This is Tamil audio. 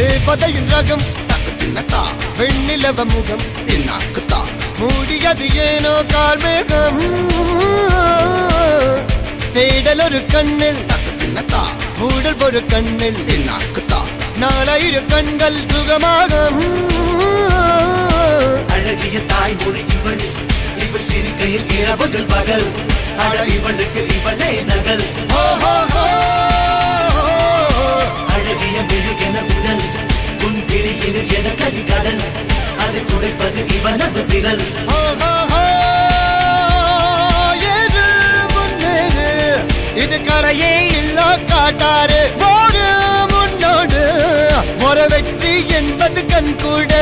தேவதையின் ரகம் வெண்ணிலவ முகம் மூடியது ஏனோ கார்மேகம் தேடல் ஒரு கண்ணில் மூடல் ஒரு கண்ணில் நாலாயிரம் கண்கள் சுகமாக அழகிய தாய்மொழி இவள் இவள் சிரிக்கையில் இரவுகள் பகல் அழ இவளுக்கு இவளே நகல் அழகிய மெழுகென உடல் உன் கிளியில் என கடி கடல் அது துடைப்பது இவனது விரல் இது கரையே இல்ல காட்டாரு ஒரு முன்னோடு ஒரு வெற்றி என்பது கண் கூட